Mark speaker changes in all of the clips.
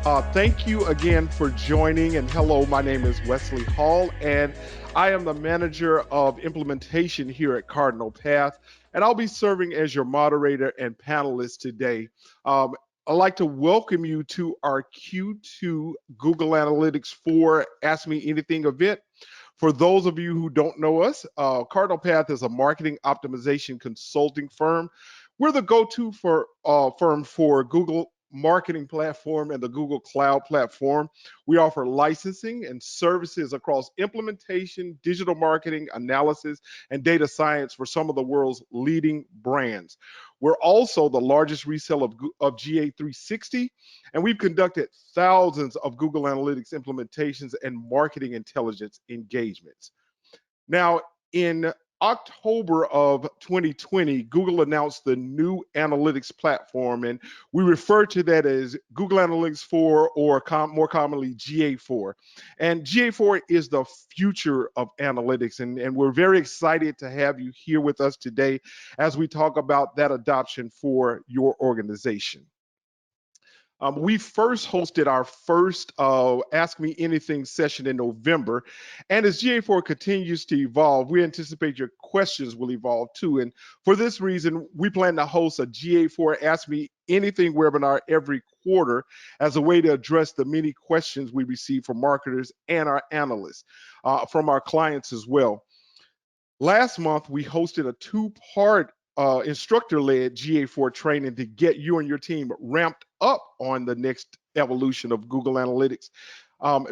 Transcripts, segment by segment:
Speaker 1: Thank you again for joining. And hello, my name is Wesley Hall, and I am the manager of implementation here at Cardinal Path. And I'll be serving as your moderator and panelist today. Um, I'd like to welcome you to our Q2 Google Analytics 4 Ask Me Anything event. For those of you who don't know us, Cardinal Path is a marketing optimization consulting firm. We're the go-to firm for Google marketing platform and the Google Cloud platform. We offer licensing and services across implementation, digital marketing, analysis, and data science for some of the world's leading brands. We're also the largest reseller of GA360, and we've conducted thousands of Google Analytics implementations and marketing intelligence engagements. Now, in October of 2020, Google announced the new analytics platform, and we refer to that as Google Analytics 4 or more commonly GA4. And GA4 is the future of analytics, and we're very excited to have you here with us today as we talk about that adoption for your organization. We first hosted our first Ask Me Anything session in November. And as GA4 continues to evolve, we anticipate your questions will evolve too. And for this reason, we plan to host a GA4 Ask Me Anything webinar every quarter as a way to address the many questions we receive from marketers and our analysts, from our clients as well. Last month, we hosted a two-part instructor-led GA4 training to get you and your team ramped up on the next evolution of Google Analytics.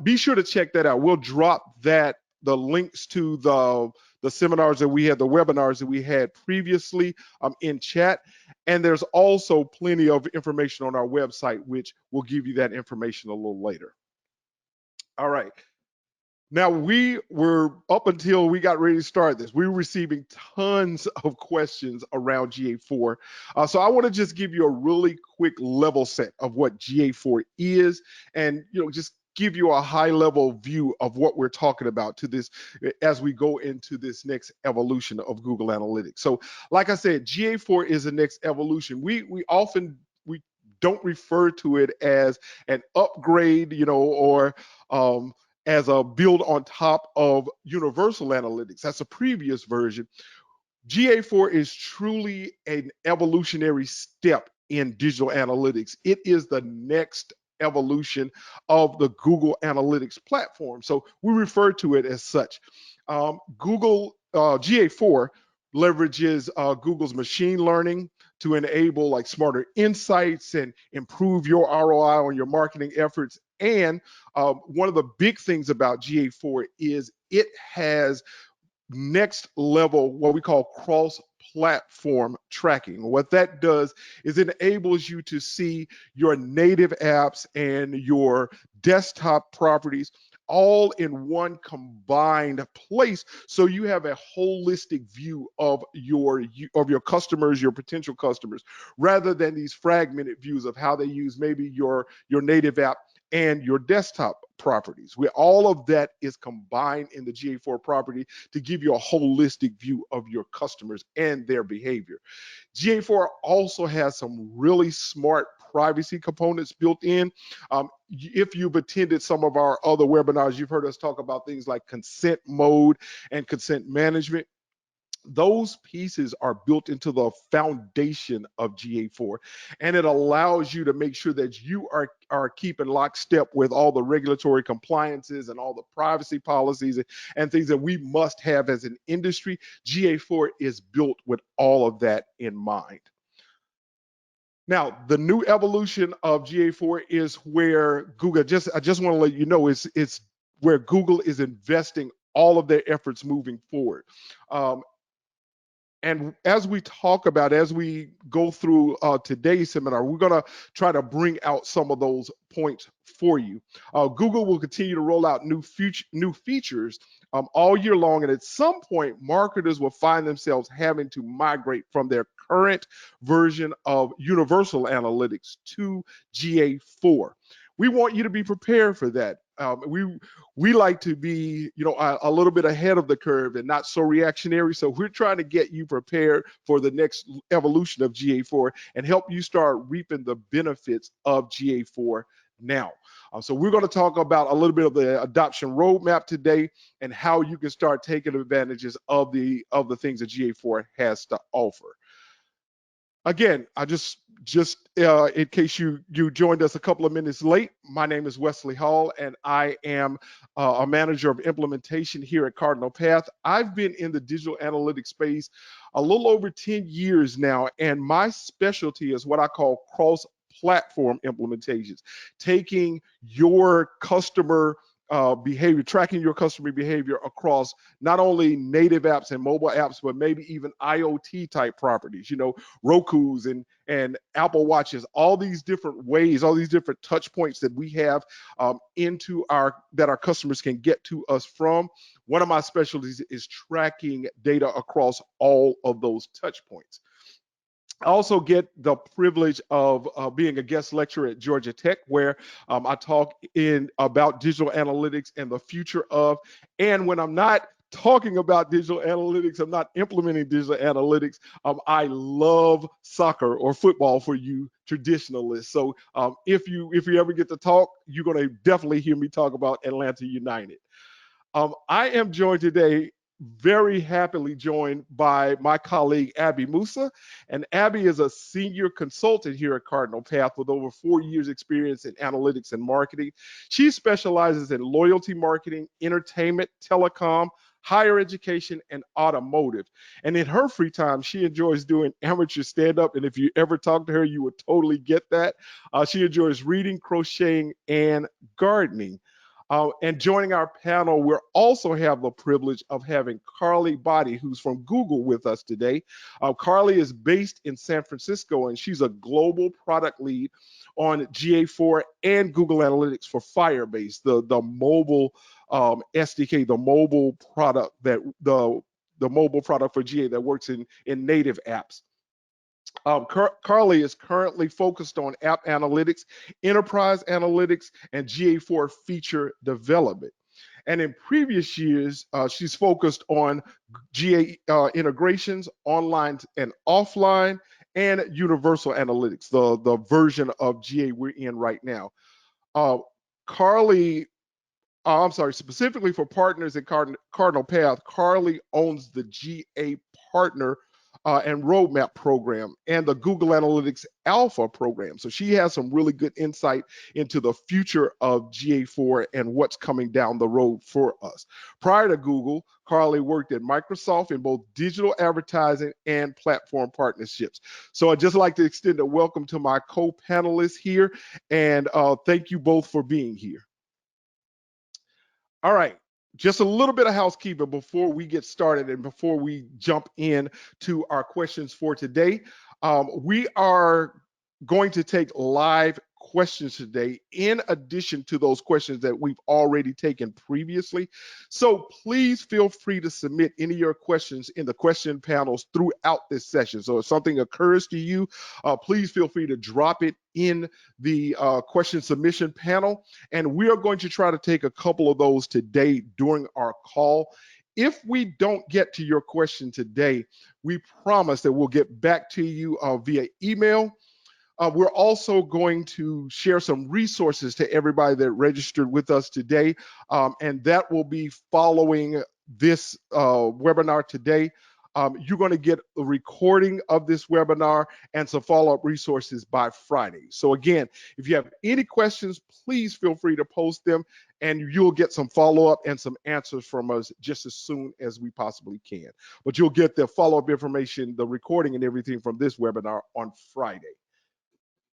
Speaker 1: Be sure to check that out. We'll drop the links to the seminars that we had, the webinars that we had previously in chat. And there's also plenty of information on our website, which will give you that information a little later. All right. Now, we were, up until we got ready to start this, we were receiving tons of questions around GA4. So I want to just give you a really quick level set of what GA4 is, and just give you a high level view of what we're talking about to this as we go into this next evolution of Google Analytics. So like I said, GA4 is the next evolution. We don't refer to it as an upgrade, or as a build on top of Universal Analytics. That's a previous version. GA4 is truly an evolutionary step in digital analytics. It is the next evolution of the Google Analytics platform. So we refer to it as such. Google GA4 leverages Google's machine learning to enable like smarter insights and improve your ROI on your marketing efforts. And one of the big things about GA4 is it has next level, what we call cross-platform tracking. What that does is it enables you to see your native apps and your desktop properties all in one combined place, so you have a holistic view of your customers, your potential customers, rather than these fragmented views of how they use maybe your native app and your desktop properties, where all of that is combined in the GA4 property to give you a holistic view of your customers and their behavior. GA4 also has some really smart privacy components built in. If you've attended some of our other webinars, you've heard us talk about things like consent mode and consent management. Those pieces are built into the foundation of GA4, and it allows you to make sure that you are keeping lockstep with all the regulatory compliances and all the privacy policies and things that we must have as an industry. GA4 is built with all of that in mind. Now, the new evolution of GA4 is where Google, I just want to let you know, it's where Google is investing all of their efforts moving forward. And as we talk about, as we go through today's seminar, we're going to try to bring out some of those points for you. Google will continue to roll out new features all year long, and at some point, marketers will find themselves having to migrate from their current version of Universal Analytics to GA4. We want you to be prepared for that. We like to be, a little bit ahead of the curve and not so reactionary. So we're trying to get you prepared for the next evolution of GA4 and help you start reaping the benefits of GA4 now. So we're going to talk about a little bit of the adoption roadmap today and how you can start taking advantages of the things that GA4 has to offer. Again, I just in case you joined us a couple of minutes late, my name is Wesley Hall, and I am a manager of implementation here at Cardinal Path. I've been in the digital analytics space a little over 10 years now, and my specialty is what I call cross-platform implementations, taking your customer behavior, tracking your customer behavior across not only native apps and mobile apps, but maybe even IoT type properties, Roku's and Apple Watches, all these different ways, all these different touch points that we have that our customers can get to us from. One of my specialties is tracking data across all of those touch points. I also get the privilege of being a guest lecturer at Georgia Tech, where I talk about digital analytics and the future of. And when I'm not talking about digital analytics, I'm not implementing digital analytics. I love soccer or football for you traditionalists. So if you ever get to talk, you're going to definitely hear me talk about Atlanta United. I am joined today, very happily joined by my colleague, Abby Musa. And Abby is a senior consultant here at Cardinal Path with over 4 years experience in analytics and marketing. She specializes in loyalty marketing, entertainment, telecom, higher education, and automotive. And in her free time, she enjoys doing amateur stand-up. And if you ever talk to her, you would totally get that. She enjoys reading, crocheting, and gardening. And joining our panel, we also have the privilege of having Carly Body, who's from Google, with us today. Carly is based in San Francisco, and she's a global product lead on GA4 and Google Analytics for Firebase, the mobile SDK, the mobile product the mobile product for GA that works in native apps. Carly is currently focused on app analytics, enterprise analytics, and GA4 feature development. And in previous years, she's focused on GA integrations, online and offline, and universal analytics, the version of GA we're in right now. Carly, I'm sorry, specifically for partners at Cardinal Path, Carly owns the GA Partner and Roadmap program and the Google Analytics Alpha program. So she has some really good insight into the future of GA4 and what's coming down the road for us. Prior to Google, Carly worked at Microsoft in both digital advertising and platform partnerships. So I'd just like to extend a welcome to my co-panelists here, and thank you both for being here. All right, just a little bit of housekeeping before we get started and before we jump in to our questions for today. We are going to take live questions today in addition to those questions that we've already taken previously. So please feel free to submit any of your questions in the question panels throughout this session. So if something occurs to you, please feel free to drop it in the question submission panel. And we are going to try to take a couple of those today during our call. If we don't get to your question today, we promise that we'll get back to you via email. We're also going to share some resources to everybody that registered with us today, and that will be following this webinar today. You're going to get a recording of this webinar and some follow-up resources by Friday. So again, if you have any questions, please feel free to post them, and you'll get some follow-up and some answers from us just as soon as we possibly can. But you'll get the follow-up information, the recording and everything from this webinar on Friday.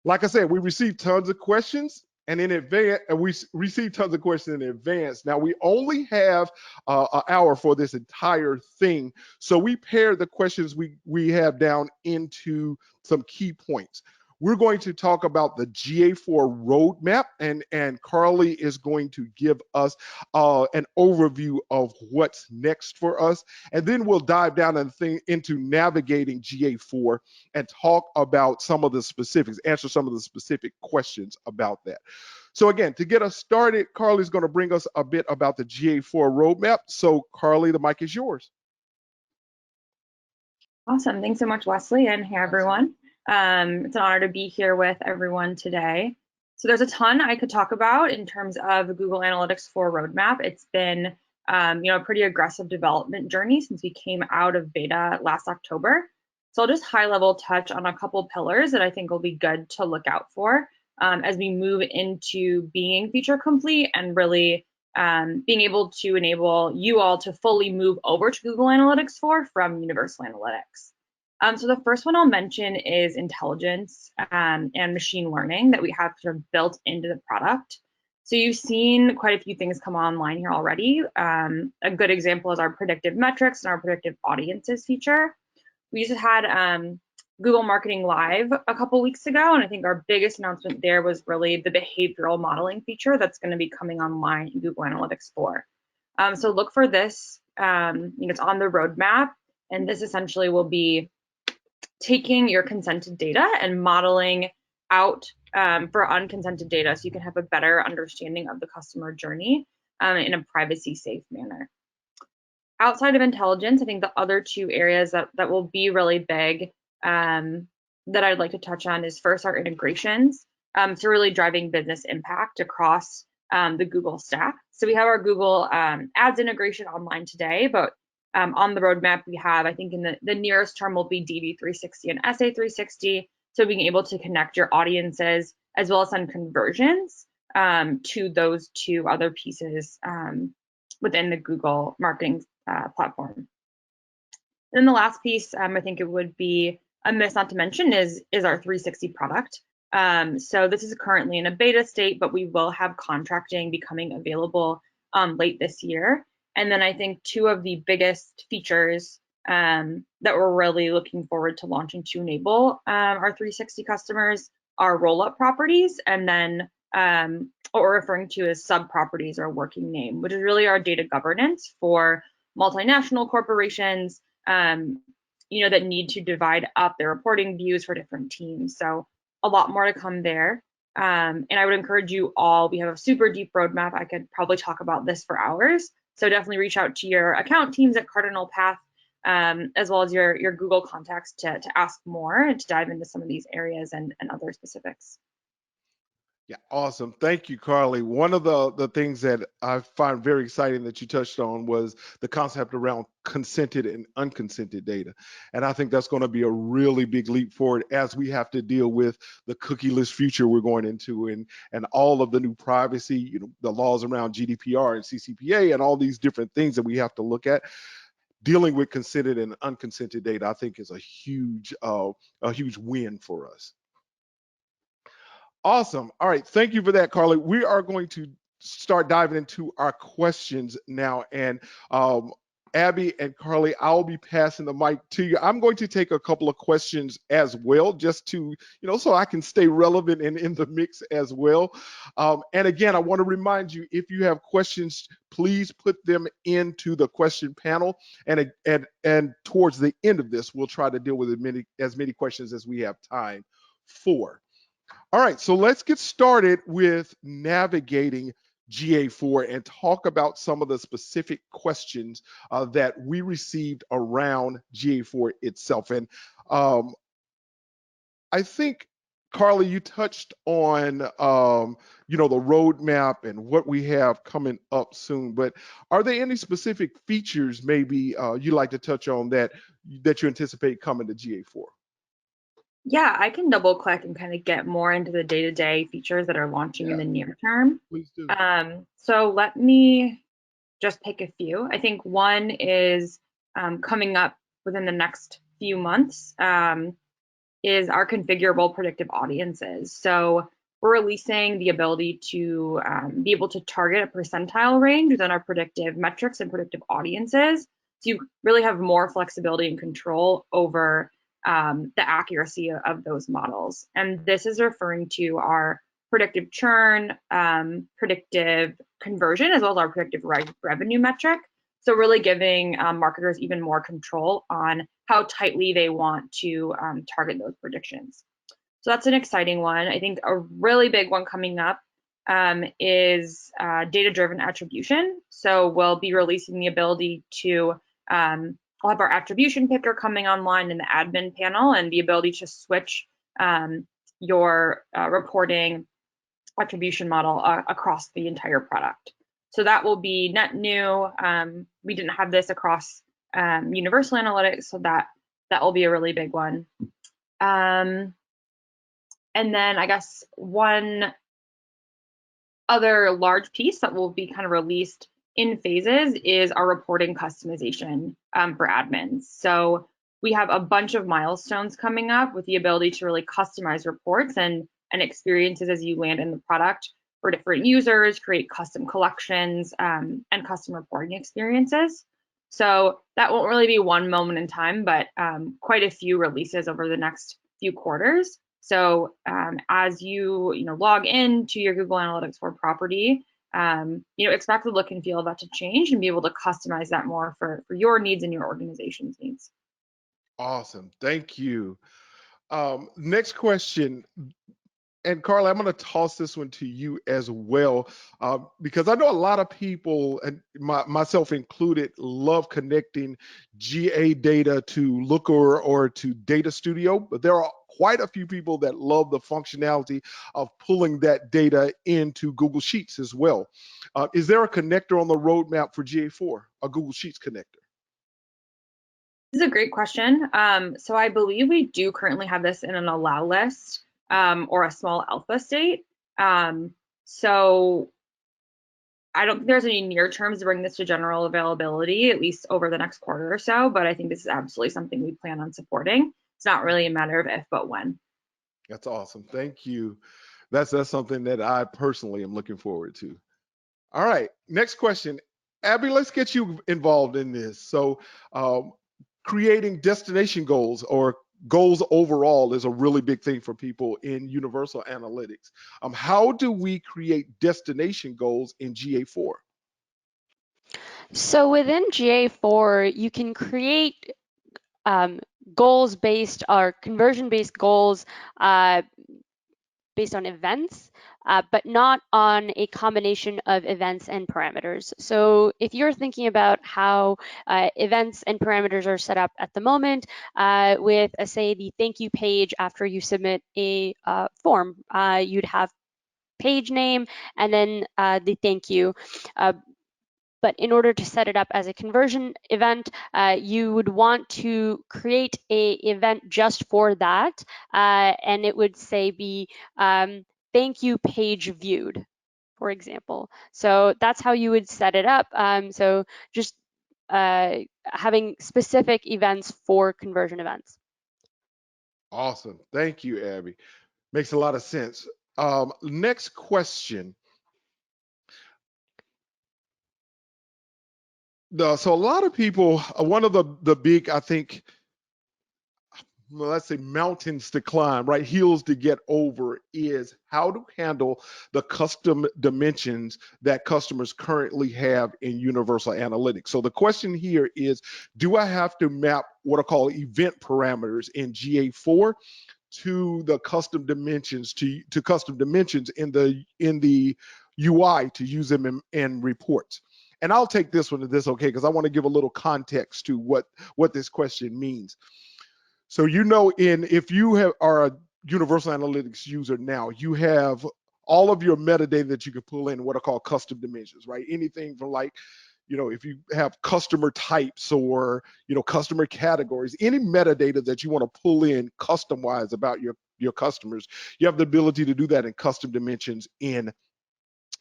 Speaker 1: Like I said, we received tons of questions, and in advance, we received tons of questions in advance. Now we only have an hour for this entire thing, so we paired the questions we have down into some key points. We're going to talk about the GA4 roadmap, and Carly is going to give us an overview of what's next for us. And then we'll dive down into navigating GA4 and talk about some of the specifics, answer some of the specific questions about that. So again, to get us started, Carly's going to bring us a bit about the GA4 roadmap. So Carly, the mic is yours.
Speaker 2: Awesome. Thanks so much, Wesley, and hey, everyone. It's an honor to be here with everyone today. So there's a ton I could talk about in terms of Google Analytics 4 roadmap. It's been a pretty aggressive development journey since we came out of beta last October. So I'll just high level touch on a couple pillars that I think will be good to look out for as we move into being feature complete and really being able to enable you all to fully move over to Google Analytics 4 from Universal Analytics. So the first one I'll mention is intelligence and machine learning that we have sort of built into the product. So you've seen quite a few things come online here already. A good example is our predictive metrics and our predictive audiences feature. We just had Google Marketing Live a couple weeks ago, and I think our biggest announcement there was really the behavioral modeling feature that's going to be coming online in Google Analytics 4. So look for this. It's on the roadmap, and this essentially will be taking your consented data and modeling out for unconsented data so you can have a better understanding of the customer journey in a privacy safe manner. Outside of intelligence, I think the other two areas that will be really big that I'd like to touch on is first our integrations. So really driving business impact across the Google stack. So we have our Google Ads integration online today, but on the roadmap we have, I think in the nearest term will be DV360 and SA360. So being able to connect your audiences as well as send conversions to those two other pieces within the Google marketing platform. Then the last piece, I think it would be amiss not to mention is our 360 product. So this is currently in a beta state, but we will have contracting becoming available late this year. And then I think two of the biggest features that we're really looking forward to launching to enable our 360 customers are roll-up properties, and then what we're referring to as sub-properties or working name, which is really our data governance for multinational corporations, that need to divide up their reporting views for different teams. So a lot more to come there. And I would encourage you all, we have a super deep roadmap. I could probably talk about this for hours. So definitely reach out to your account teams at Cardinal Path, as well as your Google contacts to ask more and to dive into some of these areas and other specifics.
Speaker 1: Yeah, awesome. Thank you, Carly. One of the things that I find very exciting that you touched on was the concept around consented and unconsented data. And I think that's going to be a really big leap forward as we have to deal with the cookieless future we're going into and all of the new privacy, the laws around GDPR and CCPA and all these different things that we have to look at. Dealing with consented and unconsented data, I think, is a huge win for us. Awesome. All right. Thank you for that, Carly. We are going to start diving into our questions now. And Abby and Carly, I'll be passing the mic to you. I'm going to take a couple of questions as well, just to, so I can stay relevant and in the mix as well. And again, I want to remind you, if you have questions, please put them into the question panel. And towards the end of this, we'll try to deal with as many questions as we have time for. All right, so let's get started with navigating GA4 and talk about some of the specific questions that we received around GA4 itself. And I think, Carly, you touched on, the roadmap and what we have coming up soon. But are there any specific features maybe you'd like to touch on that you anticipate coming to GA4?
Speaker 2: Yeah, I can double click and kind of get more into the day-to-day features that are launching in the near term.
Speaker 1: Please do.
Speaker 2: So let me just pick a few. I think one is coming up within the next few months is our configurable predictive audiences. So we're releasing the ability to be able to target a percentile range within our predictive metrics and predictive audiences. So you really have more flexibility and control over the accuracy of those models. And this is referring to our predictive churn, predictive conversion, as well as our predictive revenue metric. So really giving marketers even more control on how tightly they want to target those predictions. So that's an exciting one. I think a really big one coming up is data-driven attribution. So we'll be releasing the ability to we'll have our attribution picker coming online in the admin panel and the ability to switch your reporting attribution model across the entire product. So that will be net new. We didn't have this across universal analytics, so that will be a really big one. And then I guess one other large piece that will be kind of released in phases is our reporting customization for admins. So we have a bunch of milestones coming up with the ability to really customize reports and experiences as you land in the product for different users, create custom collections, and custom reporting experiences. So that won't really be one moment in time, but quite a few releases over the next few quarters. So as you log into your Google Analytics 4 property, expect the look and feel of that to change and be able to customize that more for your needs and your organization's needs.
Speaker 1: Awesome. Thank you. Next question. And Carla, I'm going to toss this one to you as well, because I know a lot of people, and myself included, love connecting GA data to Looker or to Data Studio, but there are quite a few people that love the functionality of pulling that data into Google Sheets as well. Is there a connector on the roadmap for GA4, a Google Sheets connector?
Speaker 2: This is a great question. So I believe we do currently have this in an allow list. Or a small alpha state. So I don't think there's any near terms to bring this to general availability, at least over the next quarter or so, but I think this is absolutely something we plan on supporting. It's not really a matter of if, but when.
Speaker 1: That's awesome. Thank you. That's something that I personally am looking forward to. All right, next question. Abby, let's get you involved in this. So creating destination goals or goals overall is a really big thing for people in universal analytics. How do we create destination goals in GA4?
Speaker 3: So within GA4, you can create goals-based or conversion-based goals based on events, but not on a combination of events and parameters. So if you're thinking about how events and parameters are set up at the moment with, say, the thank you page after you submit a form, you'd have page name and then the thank you. But in order to set it up as a conversion event, you would want to create a event just for that, and it would say be thank you page viewed, for example. So that's how you would set it up. So just having specific events for conversion events.
Speaker 1: Awesome. Thank you, Abby. Makes a lot of sense. Next question. So a lot of people, one of the big, I think, well, let's say mountains to climb, right? Hills to get over is how to handle the custom dimensions that customers currently have in Universal Analytics. So the question here is, do I have to map what I call event parameters in GA4 to the custom dimensions to custom dimensions in the UI to use them in reports? And I'll take this one if this okay, because I want to give a little context to what this question means. So if you are a Universal Analytics user now, you have all of your metadata that you can pull in what are called custom dimensions, right? Anything from like, if you have customer types or, customer categories, any metadata that you want to pull in custom-wise about your customers, you have the ability to do that in custom dimensions in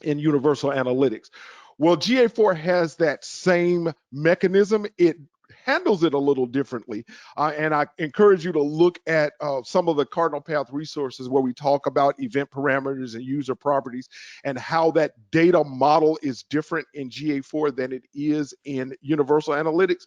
Speaker 1: Universal Analytics. Well, GA4 has that same mechanism. It handles it a little differently. And I encourage you to look at some of the Cardinal Path resources where we talk about event parameters and user properties and how that data model is different in GA4 than it is in Universal Analytics.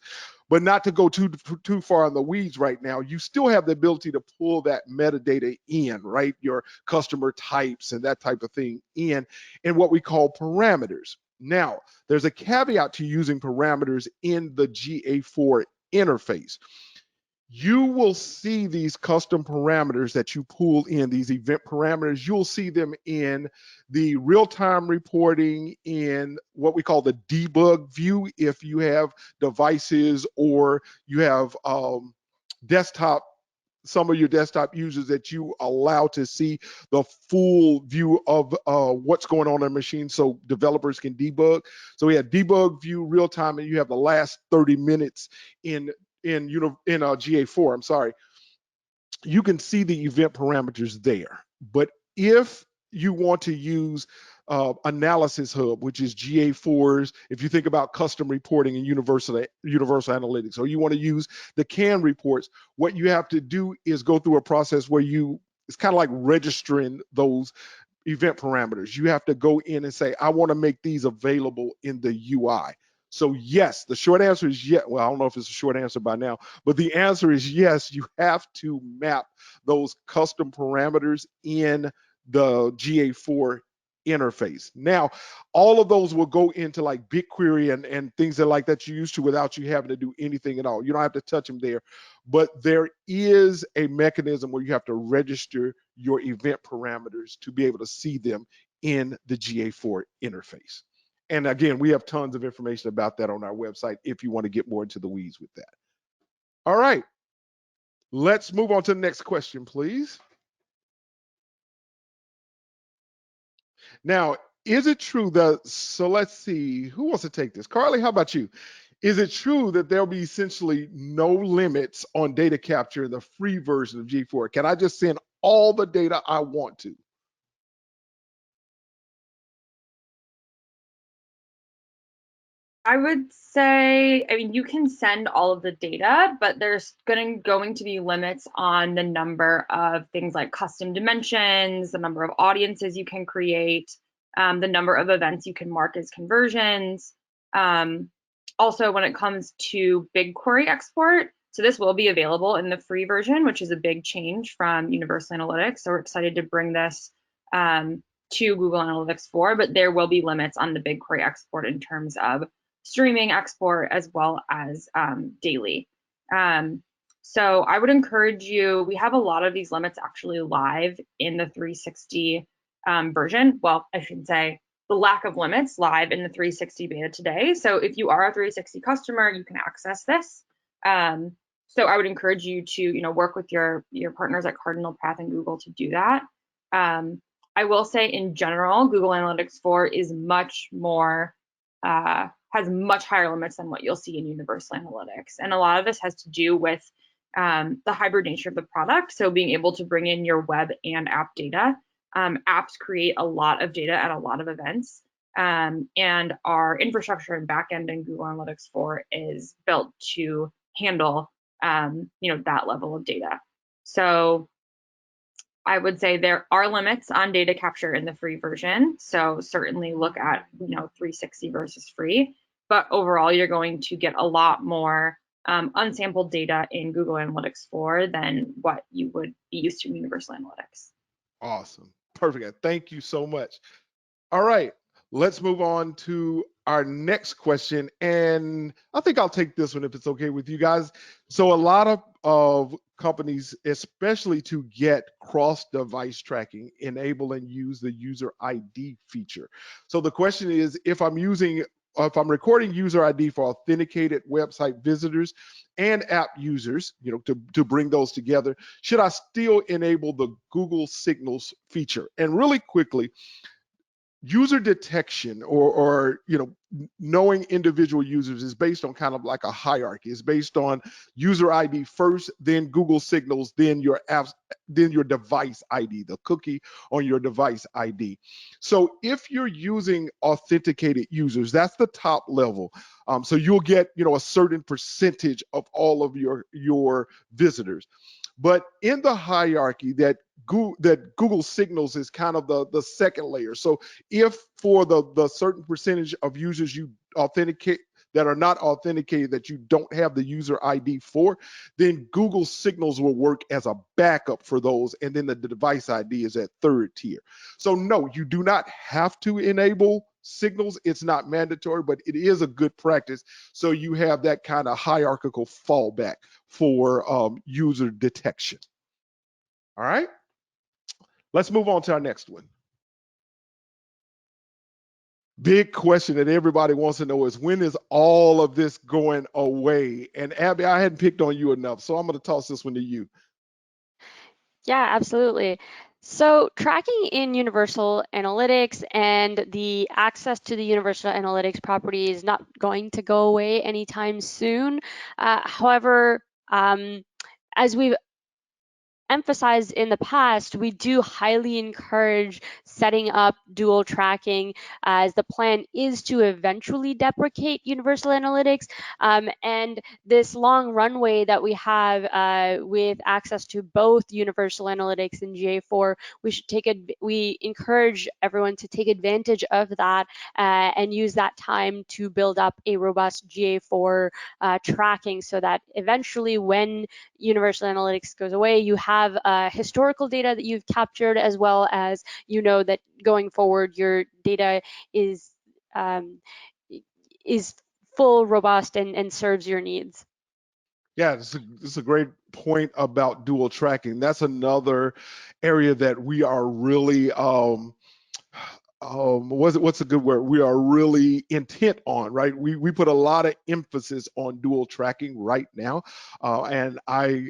Speaker 1: But not to go too far in the weeds right now, you still have the ability to pull that metadata in, right? Your customer types and that type of thing in what we call parameters. Now, there's a caveat to using parameters in the GA4 interface. You will see these custom parameters that you pull in, these event parameters, you'll see them in the real-time reporting in what we call the debug view if you have devices or you have desktop some of your desktop users that you allow to see the full view of what's going on in the machine so developers can debug. So we have debug view real time, and you have the last 30 minutes in GA4. I'm sorry. You can see the event parameters there. But if you want to use Analysis Hub, which is GA4's, if you think about custom reporting and universal analytics, or you want to use the CAN reports, what you have to do is go through a process where it's kind of like registering those event parameters. You have to go in and say, I want to make these available in the UI. So yes, the short answer is yes. Well, I don't know if it's a short answer by now, but the answer is yes, you have to map those custom parameters in the GA4 interface. Now, all of those will go into like BigQuery and things that like that you used to without you having to do anything at all. You don't have to touch them there, but there is a mechanism where you have to register your event parameters to be able to see them in the GA4 interface. And again, we have tons of information about that on our website if you want to get more into the weeds with that. All right, let's move on to the next question, please. Now, is it true that, so let's see, who wants to take this? Carly, how about you? Is it true that there'll be essentially no limits on data capture in the free version of G4? Can I just send all the data I want to?
Speaker 2: I would say, I mean, you can send all of the data, but there's going to be limits on the number of things like custom dimensions, the number of audiences you can create, the number of events you can mark as conversions. Also, when it comes to BigQuery export, so this will be available in the free version, which is a big change from Universal Analytics. So we're excited to bring this to Google Analytics 4, but there will be limits on the BigQuery export in terms of streaming export as well as daily. So I would encourage you, we have a lot of these limits actually live in the 360 version. Well, I should say the lack of limits live in the 360 beta today. So if you are a 360 customer, you can access this. So I would encourage you to, work with your partners at Cardinal Path and Google to do that. I will say in general, Google Analytics 4 is much more has much higher limits than what you'll see in Universal Analytics. And a lot of this has to do with the hybrid nature of the product. So being able to bring in your web and app data. Apps create a lot of data at a lot of events. And our infrastructure and backend in Google Analytics 4 is built to handle that level of data. So I would say there are limits on data capture in the free version. So certainly look at 360 versus free. But overall, you're going to get a lot more unsampled data in Google Analytics 4 than what you would be used to in Universal Analytics.
Speaker 1: Awesome. Perfect. Thank you so much. All right, let's move on to our next question. And I think I'll take this one if it's okay with you guys. So a lot of companies, especially to get cross-device tracking, enable and use the user ID feature. So the question is, if I'm recording user ID for authenticated website visitors and app users, to bring those together, should I still enable the Google Signals feature? And really quickly, user detection or knowing individual users is based on kind of like a hierarchy. It's based on user ID first, then Google Signals, then your apps, then your device ID, the cookie on your device ID. So if you're using authenticated users, that's the top level. So you'll get a certain percentage of all of your visitors. But in the hierarchy, that Google Signals is kind of the second layer. So if for the certain percentage of users you authenticate that are not authenticated, that you don't have the user ID for, then Google Signals will work as a backup for those. And then the device ID is at third tier. So no, you do not have to enable Signals. It's not mandatory, but it is a good practice. So you have that kind of hierarchical fallback for user detection. All right, let's move on to our next one. Big question that everybody wants to know is, when is all of this going away? And Abby, I hadn't picked on you enough, so I'm going to toss this one to you.
Speaker 3: Yeah, absolutely. So tracking in Universal Analytics and the access to the Universal Analytics property is not going to go away anytime soon. However, as we've emphasized in the past, we do highly encourage setting up dual tracking, as the plan is to eventually deprecate Universal Analytics. And this long runway that we have with access to both Universal Analytics and GA4, we encourage everyone to take advantage of that and use that time to build up a robust GA4 tracking, so that eventually when Universal Analytics goes away, you have historical data that you've captured, as well as that going forward your data is um, is full, robust, and serves your needs.
Speaker 1: Yeah, this is a great point about dual tracking. That's another area that we are really what's a good word? We are really intent on, right? We put a lot of emphasis on dual tracking right now, and I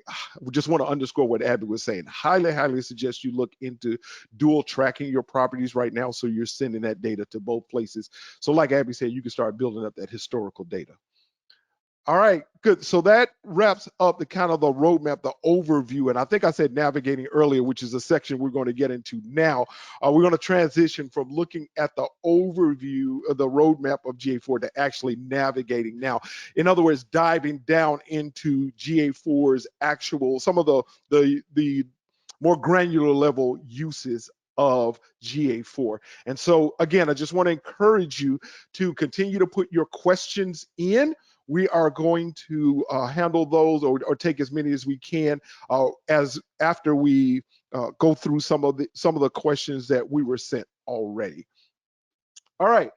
Speaker 1: just want to underscore what Abby was saying. Highly suggest you look into dual tracking your properties right now, so you're sending that data to both places. So, like Abby said, you can start building up that historical data. All right, good. So that wraps up the kind of the roadmap, the overview. And I think I said navigating earlier, which is a section we're going to get into now. We're going to transition from looking at the overview of the roadmap of GA4 to actually navigating now. In other words, diving down into GA4's actual, some of the more granular level uses of GA4. And so again, I just want to encourage you to continue to put your questions in. We are going to handle those or take as many as we can as after we go through some of the questions that we were sent already. All right.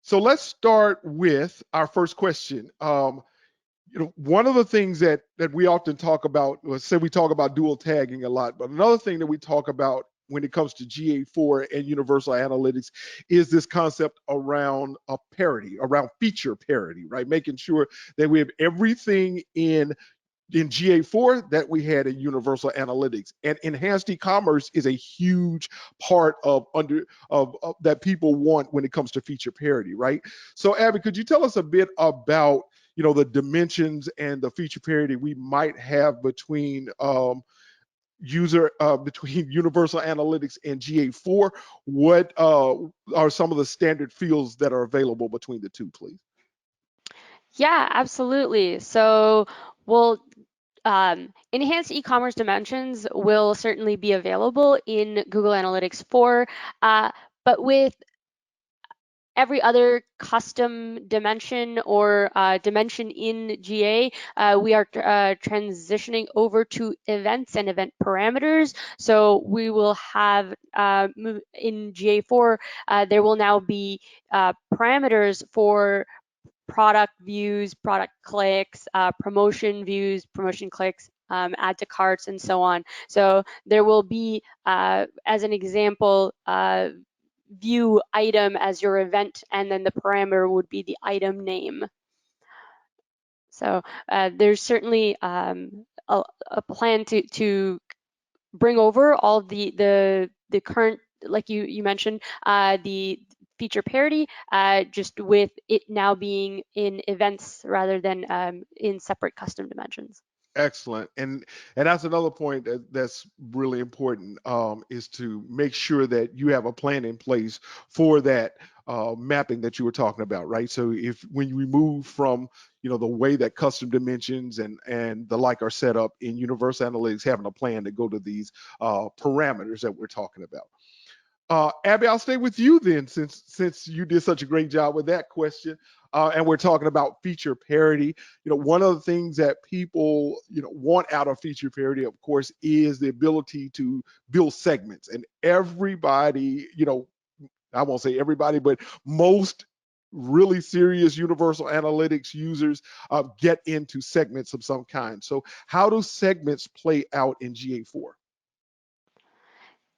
Speaker 1: So let's start with our first question. One of the things that we often talk about, let's say we talk about dual tagging a lot, but another thing that we talk about when it comes to GA4 and Universal Analytics is this concept around parity, around feature parity, right? Making sure that we have everything in GA4 that we had in Universal Analytics. And enhanced e-commerce is a huge part of that people want when it comes to feature parity, right? So Abby, could you tell us a bit about the dimensions and the feature parity we might have between between Universal Analytics and GA4? What are some of the standard fields that are available between the two, please?
Speaker 3: Yeah, absolutely. So we'll enhanced e-commerce dimensions will certainly be available in Google Analytics 4, but with every other custom dimension or dimension in GA, we are transitioning over to events and event parameters. So we will have in GA4, there will now be parameters for product views, product clicks, promotion views, promotion clicks, add to carts, and so on. So there will be, as an example, view item as your event, and then the parameter would be the item name. So there's certainly a plan to bring over all the current, like you mentioned, the feature parity, just with it now being in events rather than in separate custom dimensions.
Speaker 1: Excellent, and that's another point that's really important, is to make sure that you have a plan in place for that mapping that you were talking about, right? So if when you remove from the way that custom dimensions and the like are set up in Universal Analytics, having a plan to go to these parameters that we're talking about. Abby, I'll stay with you then, since you did such a great job with that question, and we're talking about feature parity. One of the things that people want out of feature parity, of course, is the ability to build segments. And everybody, I won't say everybody, but most really serious Universal Analytics users get into segments of some kind. So, how do segments play out in GA4?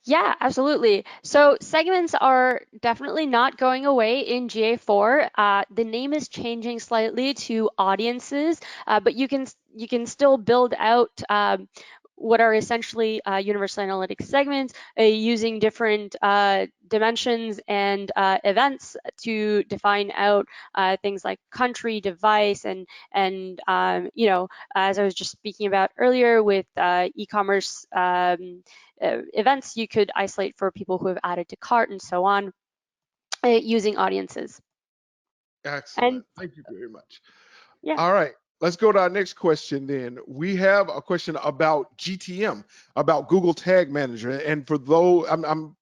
Speaker 3: Yeah, absolutely. So segments are definitely not going away in GA4. The name is changing slightly to audiences, but you can still build out what are essentially universal analytics segments using different dimensions and events to define out things like country, device, and as I was just speaking about earlier with e-commerce events, you could isolate for people who have added to cart and so on using audiences.
Speaker 1: Excellent.
Speaker 3: And
Speaker 1: Thank you very much.
Speaker 3: yeah.
Speaker 1: All right. Let's go to our next question then. We have a question about GTM, about Google Tag Manager. And for those, I'm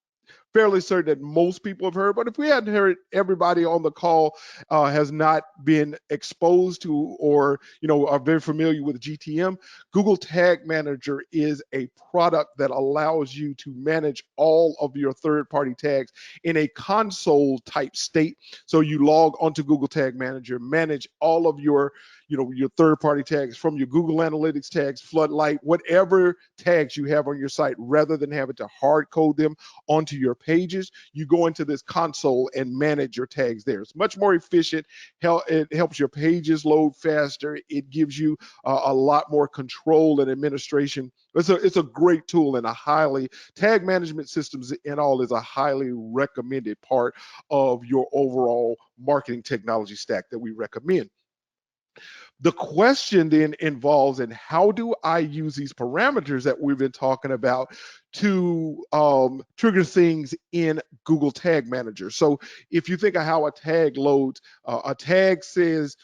Speaker 1: fairly certain that most people have heard, but if we hadn't heard, everybody on the call has not been exposed to or are very familiar with GTM. Google Tag Manager is a product that allows you to manage all of your third-party tags in a console type state. So you log onto Google Tag Manager, manage all of your your third-party tags from your Google Analytics tags, Floodlight, whatever tags you have on your site, rather than having to hard code them onto your pages. You go into this console and manage your tags there. It's much more efficient. It helps your pages load faster. It gives you a lot more control and administration. It's a great tool and tag management systems in all is a highly recommended part of your overall marketing technology stack that we recommend. The question then involves in how do I use these parameters that we've been talking about to trigger things in Google Tag Manager. So if you think of how a tag loads, a tag says,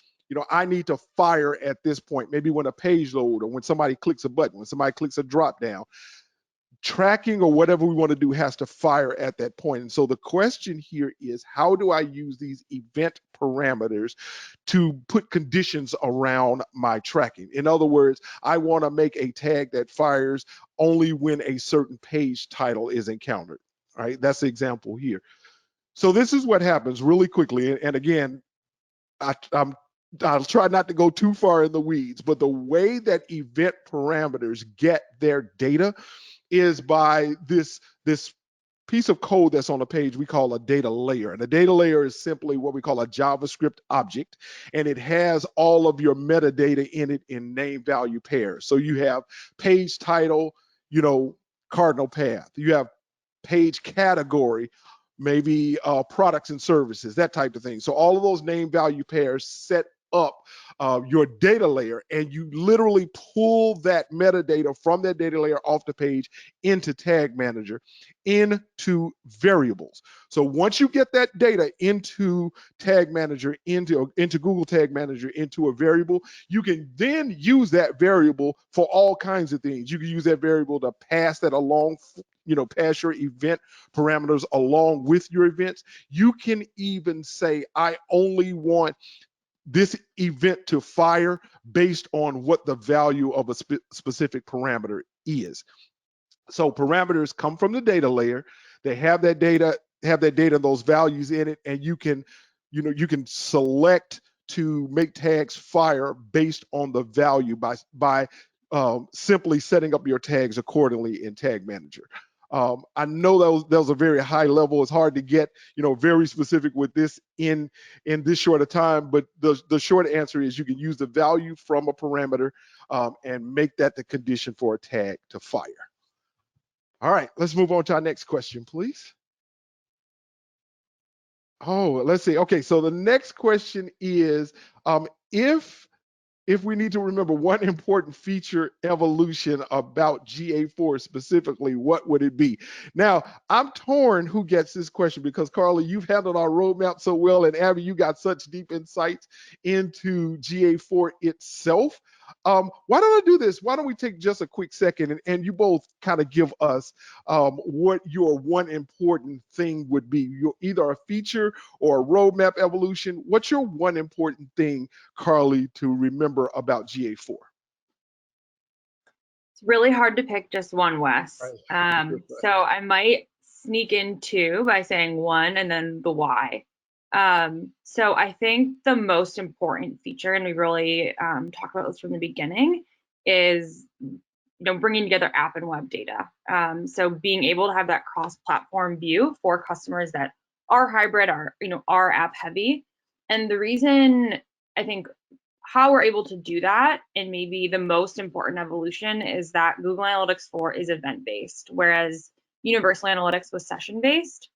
Speaker 1: I need to fire at this point, maybe when a page load or when somebody clicks a button, when somebody clicks a drop down. Tracking or whatever we want to do has to fire at that point. And so the question here is, how do I use these event parameters to put conditions around my tracking? In other words, I want to make a tag that fires only when a certain page title is encountered. All right, that's the example here. So this is what happens really quickly. And again, I'll try not to go too far in the weeds, but the way that event parameters get their data is by this piece of code that's on the page we call a data layer. And a data layer is simply what we call a JavaScript object, and it has all of your metadata in it in name value pairs. So you have page title, cardinal path. You have page category, maybe products and services, that type of thing. So all of those name value pairs set up your data layer, and you literally pull that metadata from that data layer off the page into Tag Manager, into variables. So once you get that data into Tag Manager, into Google Tag Manager, into a variable, you can then use that variable for all kinds of things. You can use that variable to pass that along, pass your event parameters along with your events. You can even say, I only want this event to fire based on what the value of a specific parameter is. So parameters come from the data layer. They have that data, those values in it, and you can select to make tags fire based on the value by simply setting up your tags accordingly in Tag Manager. I know that was a very high level. It's hard to get very specific with this in this short a time, but the short answer is you can use the value from a parameter and make that the condition for a tag to fire. All right, let's move on to our next question, please. Oh, let's see. Okay, so the next question is if we need to remember one important feature evolution about GA4 specifically, what would it be? Now, I'm torn who gets this question because, Carla, you've handled our roadmap so well, and Abby, you got such deep insights into GA4 itself. Why don't I do this? Why don't we take just a quick second and you both kind of give us what your one important thing would be? You're either a feature or a roadmap evolution. What's your one important thing, Carly, to remember about GA4?
Speaker 2: It's really hard to pick just one, Wes.
Speaker 1: Right.
Speaker 2: So I might sneak in two by saying one and then the why. So I think the most important feature, and we really talked about this from the beginning, is bringing together app and web data. So being able to have that cross-platform view for customers that are hybrid, are app heavy. And the reason I think how we're able to do that, and maybe the most important evolution, is that Google Analytics 4 is event-based, whereas Universal Analytics was session-based.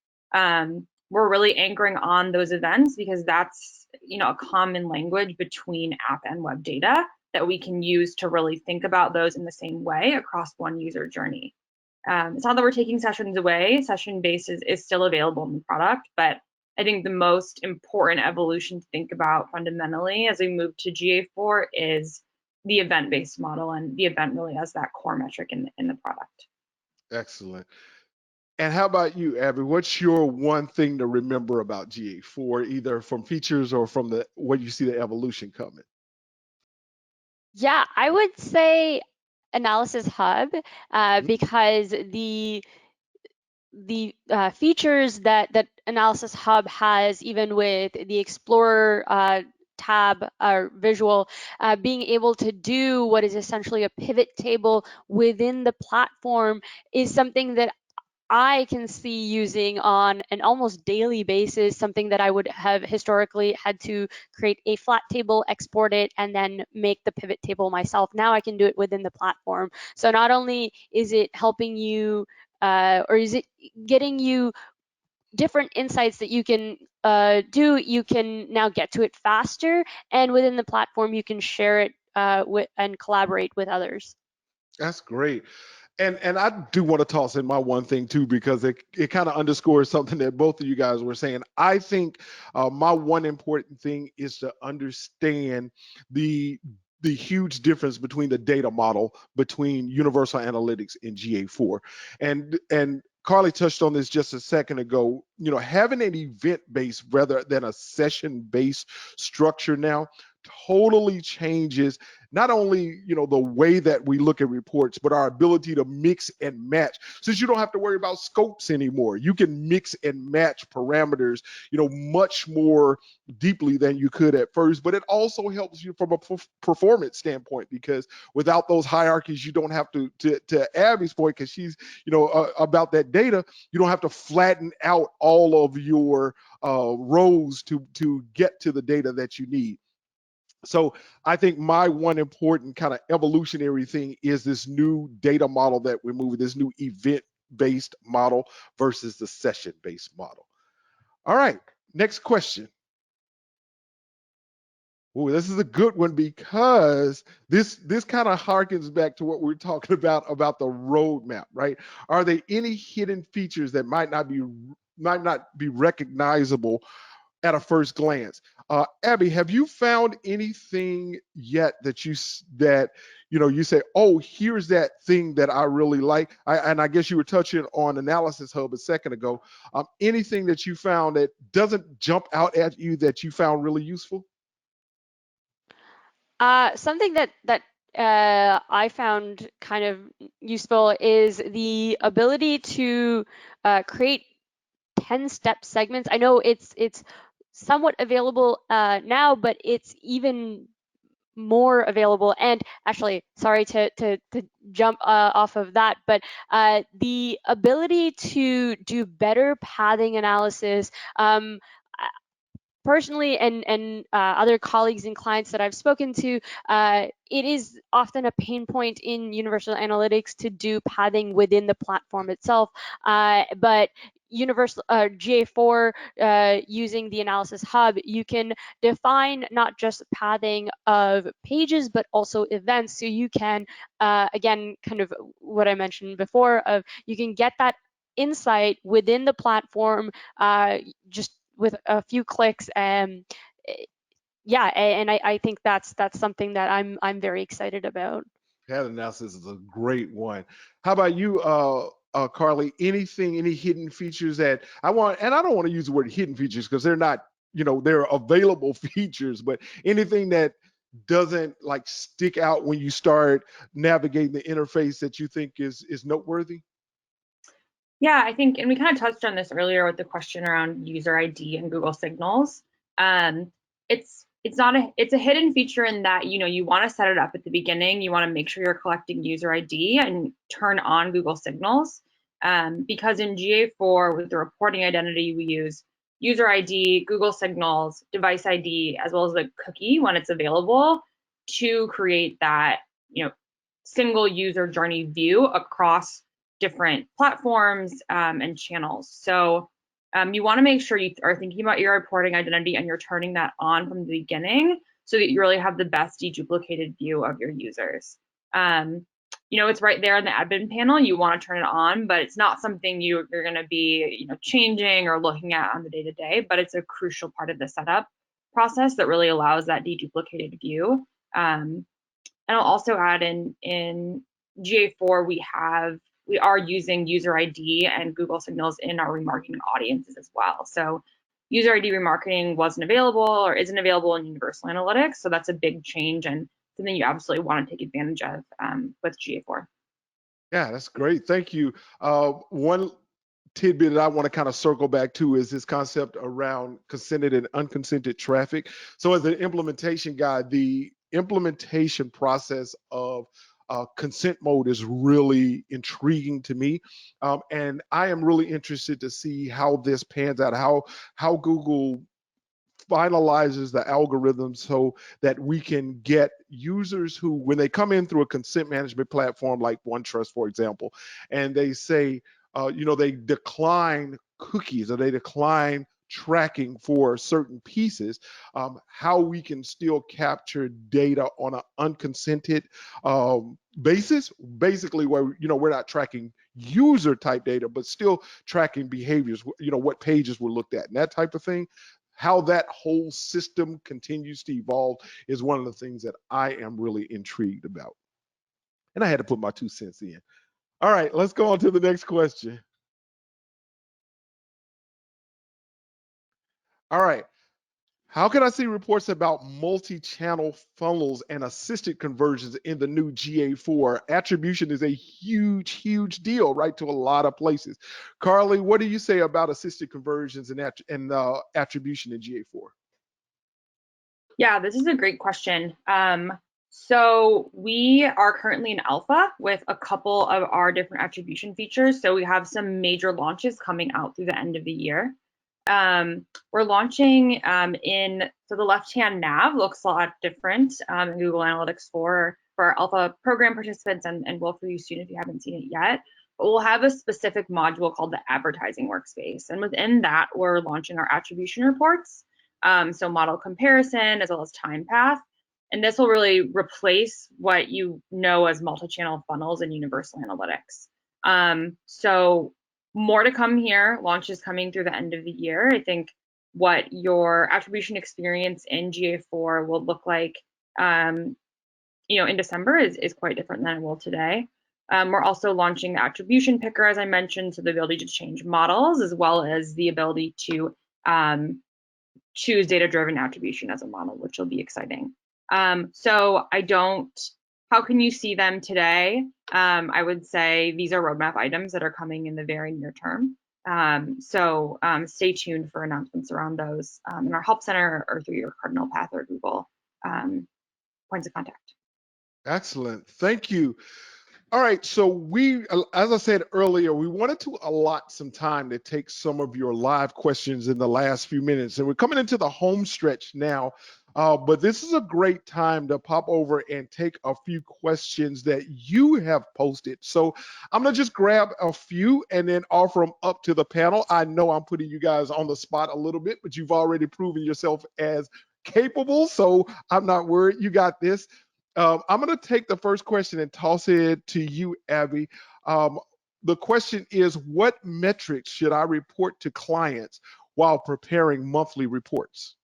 Speaker 2: We're really anchoring on those events because that's, a common language between app and web data that we can use to really think about those in the same way across one user journey. It's not that we're taking sessions away. Session-based is still available in the product, but I think the most important evolution to think about fundamentally as we move to GA4 is the event-based model, and the event really as that core metric in the product.
Speaker 1: Excellent. And how about you, Abby? What's your one thing to remember about GA4, either from features or from the what you see the evolution coming?
Speaker 3: Yeah, I would say Analysis Hub, because the features that Analysis Hub has, even with the Explorer tab or visual, being able to do what is essentially a pivot table within the platform, is something that I can see using on an almost daily basis, something that I would have historically had to create a flat table, export it, and then make the pivot table myself. Now I can do it within the platform. So not only is it helping you, or is it getting you different insights that you can do, you can now get to it faster, and within the platform you can share it and collaborate with others.
Speaker 1: That's great. And I do want to toss in my one thing too, because it kind of underscores something that both of you guys were saying. I think my one important thing is to understand the huge difference between the data model between Universal Analytics and GA4. And Carly touched on this just a second ago. Having an event based rather than a session based structure now totally changes not only the way that we look at reports, but our ability to mix and match. Since you don't have to worry about scopes anymore, you can mix and match parameters much more deeply than you could at first. But it also helps you from a performance standpoint, because without those hierarchies, you don't have to Abby's point, because she's about that data, you don't have to flatten out all of your rows to get to the data that you need. So I think my one important kind of evolutionary thing is this new data model that we're moving, this new event-based model versus the session-based model. All right, next question. Ooh, this is a good one, because this kind of harkens back to what we're talking about the roadmap, right? Are there any hidden features that might not be recognizable at a first glance? Abby, have you found anything yet that you say, oh, here's that thing that I really like? And I guess you were touching on Analysis Hub a second ago. Anything that you found that doesn't jump out at you that you found really useful?
Speaker 3: Something that I found kind of useful is the ability to create 10-step segments. I know it's somewhat available now, but it's even more available. And actually, sorry to jump off of that, but the ability to do better pathing analysis. Personally, and other colleagues and clients that I've spoken to, it is often a pain point in Universal Analytics to do pathing within the platform itself. But Universal GA4, using the Analysis Hub, you can define not just pathing of pages, but also events. So you can, again, kind of what I mentioned before, of you can get that insight within the platform, just with a few clicks. Yeah, and I think that's something that I'm very excited about.
Speaker 1: That analysis is a great one. How about you, Carly? Any hidden features that I want? And I don't want to use the word hidden features, because they're not, they're available features, but anything that doesn't like stick out when you start navigating the interface that you think is noteworthy?
Speaker 2: Yeah, I think, and we kind of touched on this earlier with the question around user ID and Google Signals. It's not it's a hidden feature in that you want to set it up at the beginning. You want to make sure you're collecting user ID and turn on Google Signals, because in GA4 with the reporting identity we use, user ID, Google Signals, device ID, as well as the cookie when it's available to create that, single user journey view across different platforms and channels. So you want to make sure you are thinking about your reporting identity and you're turning that on from the beginning so that you really have the best deduplicated view of your users. It's right there in the admin panel. You want to turn it on, but it's not something you're going to be, changing or looking at on the day-to-day, but it's a crucial part of the setup process that really allows that deduplicated view. And I'll also add in GA4, we are using user ID and Google Signals in our remarketing audiences as well. So user ID remarketing wasn't available or isn't available in Universal Analytics. So that's a big change and something you absolutely want to take advantage of with GA4.
Speaker 1: Yeah, that's great. Thank you. One tidbit that I want to kind of circle back to is this concept around consented and unconsented traffic. So as an implementation guy, the implementation process of consent mode is really intriguing to me. And I am really interested to see how this pans out, how Google finalizes the algorithm so that we can get users who, when they come in through a consent management platform like OneTrust, for example, and they say, they decline cookies or they decline tracking for certain pieces, how we can still capture data on an unconsented basis, basically where, we're not tracking user type data, but still tracking behaviors, what pages were looked at and that type of thing. How that whole system continues to evolve is one of the things that I am really intrigued about. And I had to put my 2 cents in. All right, let's go on to the next question. All right. How can I see reports about multi-channel funnels and assisted conversions in the new GA4? Attribution is a huge, huge deal, right, to a lot of places. Carly, what do you say about assisted conversions and attribution in GA4?
Speaker 2: Yeah, this is a great question. So we are currently in alpha with a couple of our different attribution features. So we have some major launches coming out through the end of the year. We're launching so the left-hand nav looks a lot different in Google Analytics for our alpha program participants and will for you soon if you haven't seen it yet. But we'll have a specific module called the advertising workspace. And within that, we're launching our attribution reports. So model comparison as well as time path. And this will really replace what you know as multi-channel funnels in Universal Analytics. So more to come here, launches coming through the end of the year. I think what your attribution experience in GA4 will look like in December is quite different than it will today. We're also launching the attribution picker, as I mentioned, so the ability to change models as well as the ability to choose data-driven attribution as a model, which will be exciting. So how can you see them today? I would say these are roadmap items that are coming in the very near term. So stay tuned for announcements around those in our Help Center or through your Cardinal Path or Google points of contact.
Speaker 1: Excellent. Thank you. All right, so as I said earlier, we wanted to allot some time to take some of your live questions in the last few minutes, and we're coming into the home stretch now, but this is a great time to pop over and take a few questions that you have posted. So I'm gonna just grab a few and then offer them up to the panel. I know I'm putting you guys on the spot a little bit, but you've already proven yourself as capable, so I'm not worried. You got this. I'm going to take the first question and toss it to you, Abby. The question is, what metrics should I report to clients while preparing monthly reports?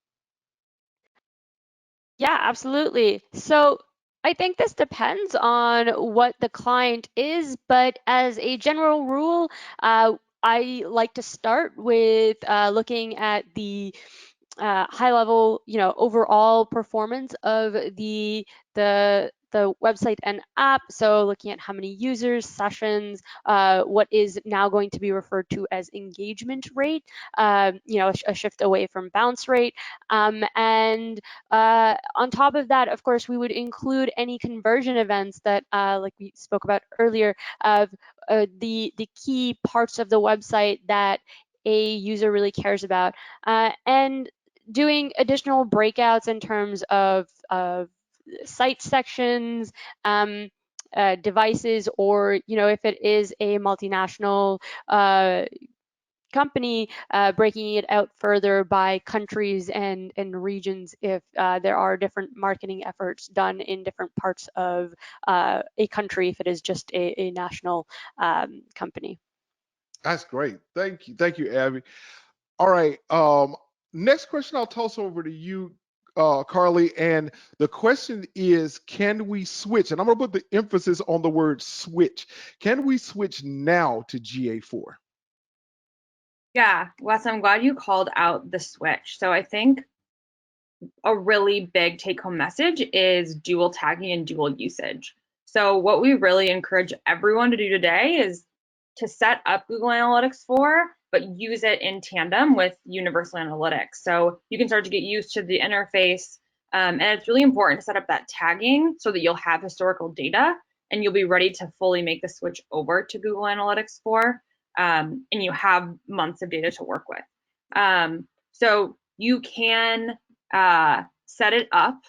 Speaker 3: Yeah, absolutely. So I think this depends on what the client is, but as a general rule, I like to start with looking at the high level, overall performance of the website and app. So looking at how many users, sessions, what is now going to be referred to as engagement rate, a shift away from bounce rate. And on top of that, of course, we would include any conversion events that, like we spoke about earlier, of the key parts of the website that a user really cares about, and doing additional breakouts in terms of site sections, devices, or if it is a multinational company, breaking it out further by countries and regions if there are different marketing efforts done in different parts of a country if it is just a national company.
Speaker 1: That's great. Thank you, Abby. All right. Next question I'll toss over to you, Carly. And the question is, can we switch? And I'm going to put the emphasis on the word switch. Can we switch now to GA4?
Speaker 2: Yeah, Wes, I'm glad you called out the switch. So I think a really big take-home message is dual tagging and dual usage. So what we really encourage everyone to do today is to set up Google Analytics 4, but use it in tandem with Universal Analytics. So you can start to get used to the interface. And it's really important to set up that tagging so that you'll have historical data and you'll be ready to fully make the switch over to Google Analytics 4. And you have months of data to work with. So you can set it up.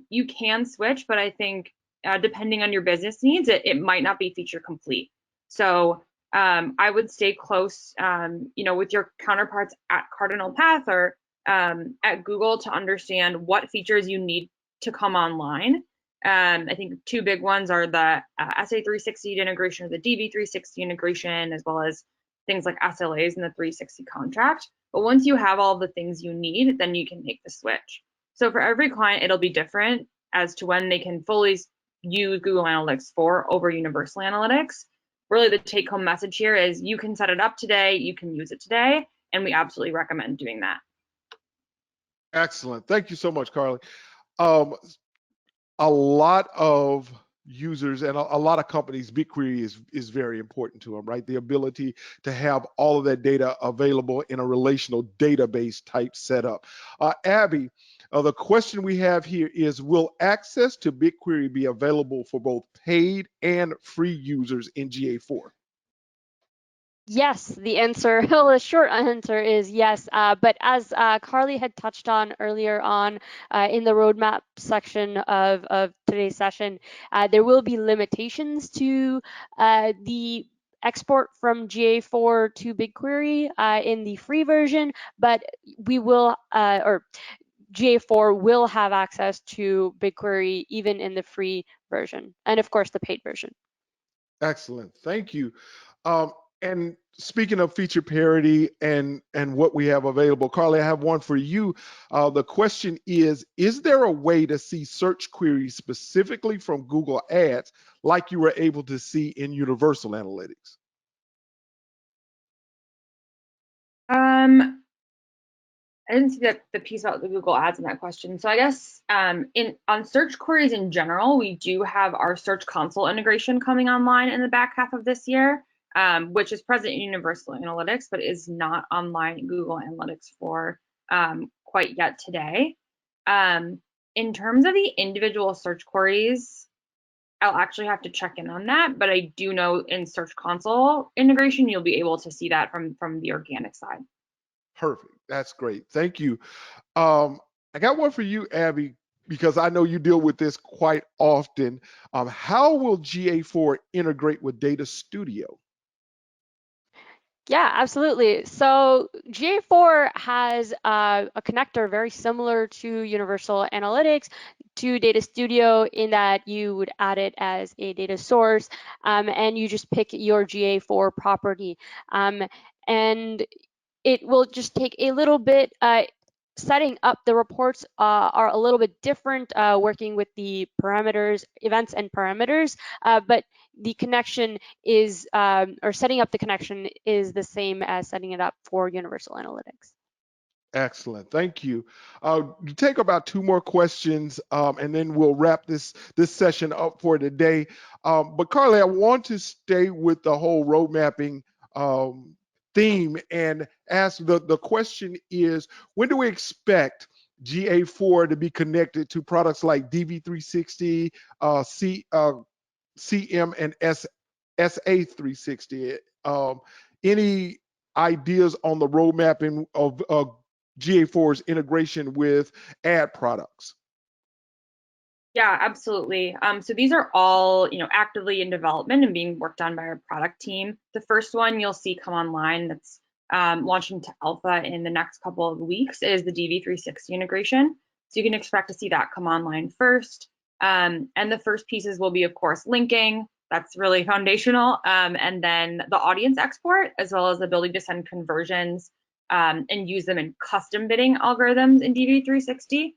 Speaker 2: You can switch, but I think depending on your business needs, it might not be feature complete. So I would stay close, with your counterparts at Cardinal Path or at Google to understand what features you need to come online. I think two big ones are the SA360 integration or the DV360 integration, as well as things like SLAs and the 360 contract. But once you have all the things you need, then you can make the switch. So for every client, it'll be different as to when they can fully use Google Analytics 4 over Universal Analytics. Really, the take-home message here is you can set it up today, you can use it today, and we absolutely recommend doing that.
Speaker 1: Excellent. Thank you so much, Carly. A lot of users and a lot of companies, BigQuery is very important to them, right? The ability to have all of that data available in a relational database type setup. Abby, the question we have here is, will access to BigQuery be available for both paid and free users in GA4?
Speaker 3: Yes, the answer, well, the short answer is yes. But as Carly had touched on earlier on in the roadmap section of today's session, there will be limitations to the export from GA4 to BigQuery in the free version, but we will, or GA4 will have access to BigQuery even in the free version, and of course the paid version.
Speaker 1: Excellent. Thank you. And speaking of feature parity and what we have available, Carly, I have one for you. The question is there a way to see search queries specifically from Google Ads like you were able to see in Universal Analytics?
Speaker 2: I didn't see the piece about the Google Ads in that question. So I guess on search queries in general, we do have our Search Console integration coming online in the back half of this year, which is present in Universal Analytics, but is not online in Google Analytics 4 quite yet today. In terms of the individual search queries, I'll actually have to check in on that, but I do know in Search Console integration, you'll be able to see that from the organic side.
Speaker 1: Perfect. That's great. Thank you. I got one for you, Abby, because I know you deal with this quite often. How will GA4 integrate with Data Studio?
Speaker 3: Yeah, absolutely. So GA4 has a connector very similar to Universal Analytics to Data Studio in that you would add it as a data source, and you just pick your GA4 property. And it will just take a little bit. Setting up the reports are a little bit different, working with the parameters, events and parameters, but the connection is, or setting up the connection is the same as setting it up for Universal Analytics.
Speaker 1: Excellent. Thank you. Take about two more questions, and then we'll wrap this session up for today. But Carly, I want to stay with the whole road mapping theme and ask the question is, when do we expect GA4 to be connected to products like DV360, CM, and SA360? Any ideas on the roadmap of GA4's integration with ad products?
Speaker 2: Yeah, absolutely. So these are all, actively in development and being worked on by our product team. The first one you'll see come online that's launching to alpha in the next couple of weeks is the DV360 integration. So you can expect to see that come online first. And the first pieces will be, of course, linking. That's really foundational. And then the audience export, as well as the ability to send conversions and use them in custom bidding algorithms in DV360.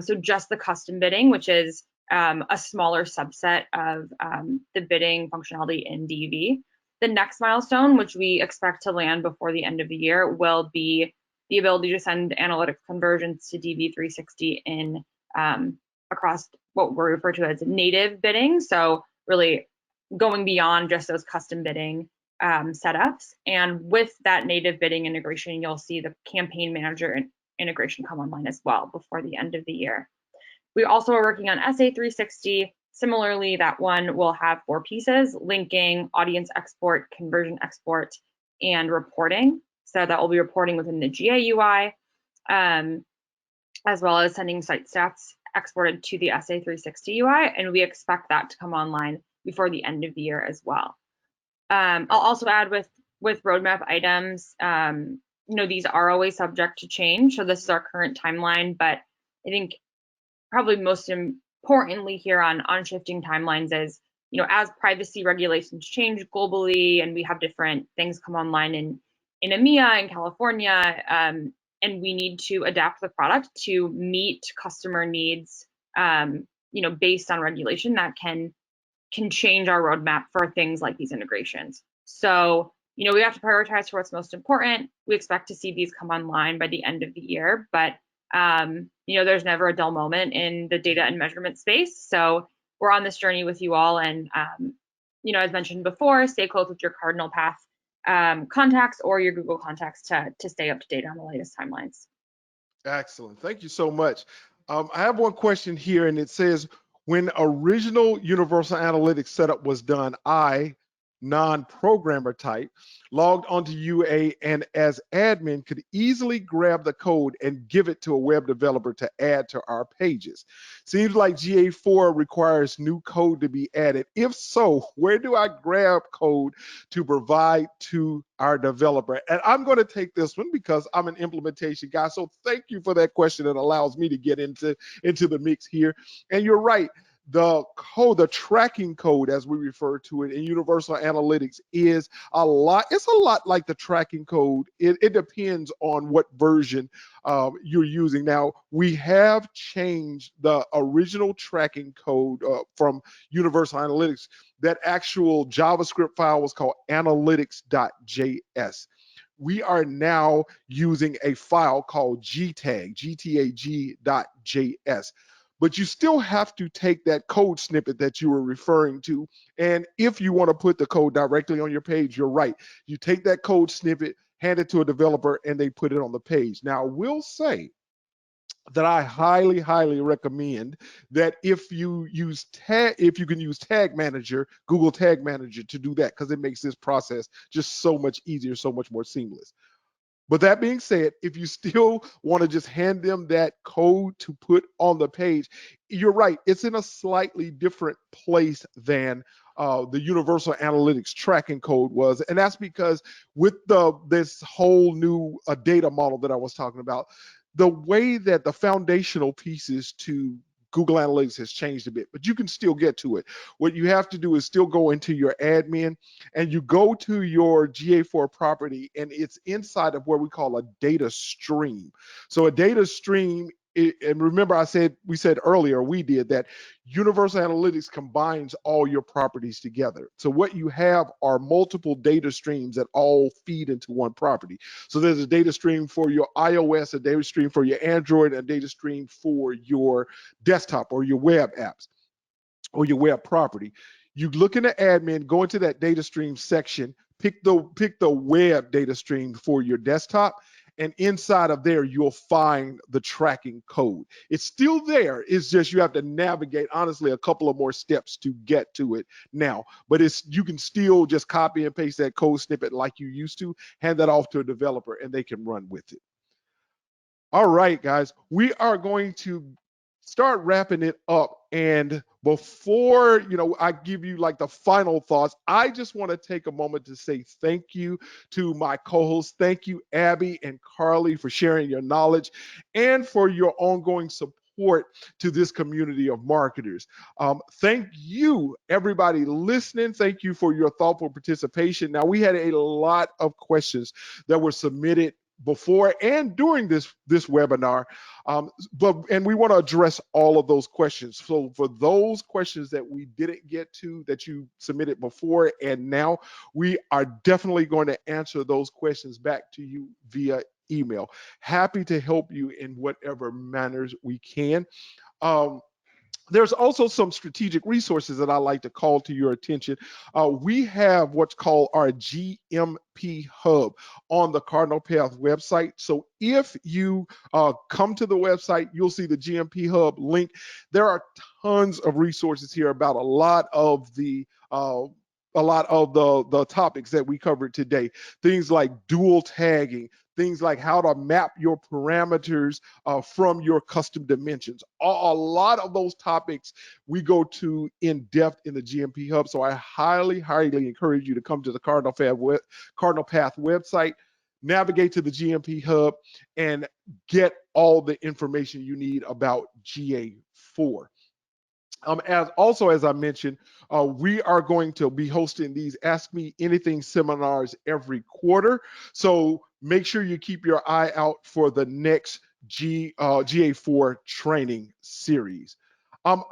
Speaker 2: So just the custom bidding, which is a smaller subset of the bidding functionality in DV. The next milestone, which we expect to land before the end of the year, will be the ability to send analytics conversions to DV360 in across what we refer to as native bidding. So really going beyond just those custom bidding setups. And with that native bidding integration, you'll see the campaign manager integration come online as well before the end of the year. We also are working on SA360. Similarly, that one will have 4 pieces: linking, audience export, conversion export, and reporting. So that will be reporting within the GA UI, as well as sending site stats exported to the SA360 UI. And we expect that to come online before the end of the year as well. I'll also add with roadmap items, these are always subject to change. So this is our current timeline, but I think probably most importantly here on shifting timelines is, as privacy regulations change globally and we have different things come online in EMEA and California, and we need to adapt the product to meet customer needs, based on regulation that can change our roadmap for things like these integrations. So, we have to prioritize for what's most important. We expect to see these come online by the end of the year, but there's never a dull moment in the data and measurement space. So we're on this journey with you all, and as mentioned before, stay close with your Cardinal Path contacts or your Google contacts to stay up to date on the latest timelines.
Speaker 1: Excellent. Thank you so much. I have one question here, and it says, when original Universal Analytics setup was done, I, non-programmer type, logged onto UA and as admin could easily grab the code and give it to a web developer to add to our pages. Seems like GA4 requires new code to be added. If so, where do I grab code to provide to our developer? And I'm going to take this one because I'm an implementation guy. So thank you for that question. It allows me to get into the mix here. And you're right. The code, the tracking code, as we refer to it in Universal Analytics, is a lot. It's a lot like the tracking code. It depends on what version you're using. Now, we have changed the original tracking code from Universal Analytics. That actual JavaScript file was called analytics.js. We are now using a file called gtag.js. But you still have to take that code snippet that you were referring to. And if you want to put the code directly on your page, you're right. You take that code snippet, hand it to a developer, and they put it on the page. Now, I will say that I highly, highly recommend that if you can use Tag Manager, Google Tag Manager to do that, because it makes this process just so much easier, so much more seamless. But that being said, if you still want to just hand them that code to put on the page, you're right. It's in a slightly different place than the Universal Analytics tracking code was. And that's because with this whole new data model that I was talking about, the way that the foundational pieces to Google Analytics has changed a bit, but you can still get to it. What you have to do is still go into your admin and you go to your GA4 property, and it's inside of what we call a data stream. So a data stream, and remember we said earlier, we did that Universal Analytics combines all your properties together. So what you have are multiple data streams that all feed into one property. So there's a data stream for your iOS, a data stream for your Android, a data stream for your desktop or your web apps or your web property. You look in the admin, go into that data stream section, pick the web data stream for your desktop, and inside of there, you'll find the tracking code. It's still there. It's just you have to navigate, honestly, a couple of more steps to get to it now. But you can still just copy and paste that code snippet like you used to, hand that off to a developer, and they can run with it. All right, guys, we are going to start wrapping it up. And before, I give you like the final thoughts, I just want to take a moment to say thank you to my co-hosts. Thank you, Abby and Carly, for sharing your knowledge and for your ongoing support to this community of marketers. Thank you, everybody listening. Thank you for your thoughtful participation. Now, we had a lot of questions that were submitted before and during this webinar, and we want to address all of those questions. So for those questions that we didn't get to, that you submitted before and now, we are definitely going to answer those questions back to you via email. Happy to help you in whatever manners we can. There's also some strategic resources that I like to call to your attention. We have what's called our GMP Hub on the Cardinal Path website. So if you come to the website, you'll see the GMP Hub link. There are tons of resources here about a lot of the topics that we covered today. Things like dual tagging, things like how to map your parameters from your custom dimensions. A lot of those topics we go to in depth in the GMP Hub. So I highly encourage you to come to the Cardinal Path website, navigate to the GMP Hub, and get all the information you need about GA4. As I mentioned, we are going to be hosting these Ask Me Anything seminars every quarter. So make sure you keep your eye out for the next GA4 training series.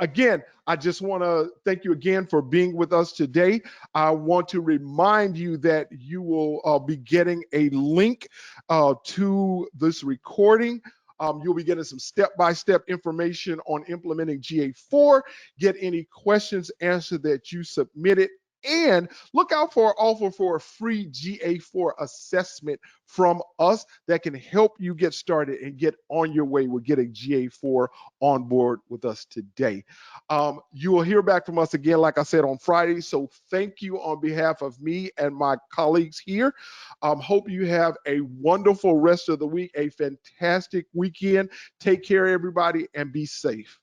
Speaker 1: Again, I just want to thank you again for being with us today. I want to remind you that you will be getting a link to this recording. You'll be getting some step-by-step information on implementing GA4. Get any questions answered that you submitted, and look out for our offer for a free GA4 assessment from us that can help you get started and get on your way with getting GA4 on board with us today. You will hear back from us again, like I said, on Friday. So thank you on behalf of me and my colleagues here. Hope you have a wonderful rest of the week, a fantastic weekend. Take care, everybody, and be safe.